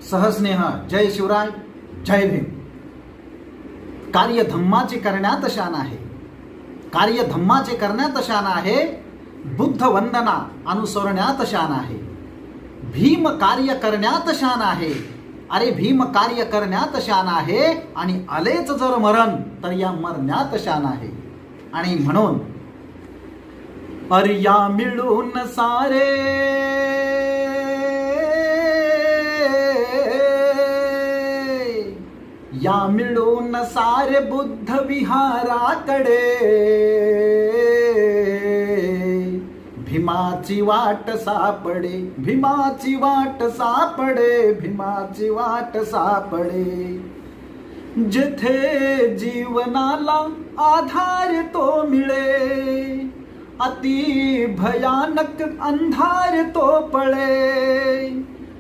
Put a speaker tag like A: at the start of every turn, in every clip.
A: सहस्नेह जय शिवराय, जय भीम. कार्य धम्माचे करण्यात शान आहे, कार्य धम्माचे करण्यात शान आहे, बुद्ध वंदना अनुसरण्यात शान आहे. भीम कार्य करण्यात शान आहे, अरे भीम कार्य करण्यात शान आहे, आणि आलेच जर मरण तर या मरण्यात शान आहे. आणि म्हणून अर्या मिळून सारे या मिळून सारे बुद्ध विहाराकडे भीमाची वाट सापडे, भीमाची वाट सापडे, भीमाची वाट सापडे. जिथे जीवनाला आधार तो मिळे, अति भयानक अंधार तो पळे.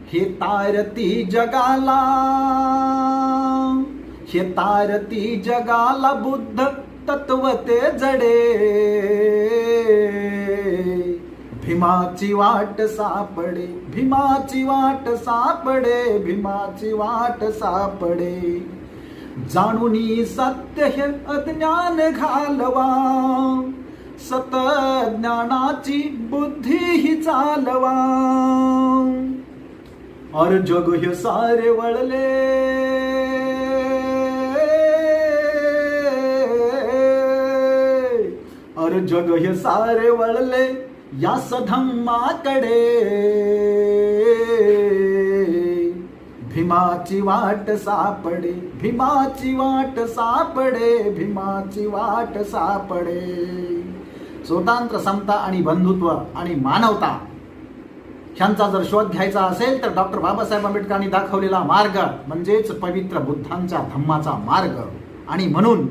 A: हे तारती जगाला, हे तारती जगाला बुद्ध तत्व ते जडे. भीमाची वाट सापडे, भीमाची वाट सापडे, भीमाची वाट सापडे. जाणूनी सत्य हे अज्ञान घालवा, सत ज्ञानाची बुद्धी ही चालवा. और जग हे सारे वळले, और जग हे सारे वळले या सधम्माकडे. भीमाची वाट सापडे, भीमाची वाट सापडे, भीमाची वाट सापडे. स्वतंत्र, समता आणि बंधुत्व आणि मानवता ह्यांचा जर शोध घ्यायचा असेल तर डॉक्टर बाबासाहेब आंबेडकरांनी दाखवलेला मार्ग म्हणजेच पवित्र बुद्धांच्या धम्माचा मार्ग. आणि म्हणून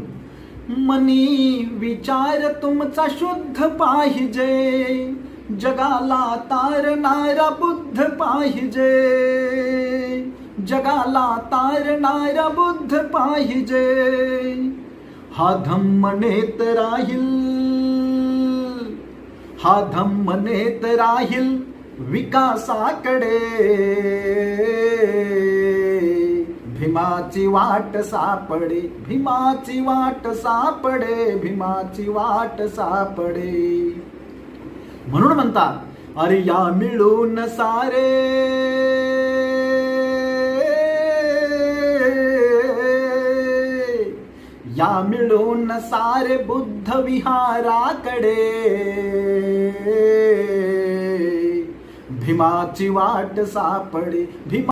A: मनी विचार तुमचा शुद्ध पाहिजे, जगाला तारणारा बुद्ध पाहिजे, जगाला तारणारा बुद्ध पाहिजे. हा धम्म नेत राहील, हा धम्म नेत राहील विकासाकडे. भीमाची वाट सापडे, भीमाची वाट सापडे, भीमाची वाट सापडे. म्हणून म्हणतात अरे या मिळून सारे, या मिळून सारे बुद्ध विहाराकडे. भीमाची वाट सापडे, भीमा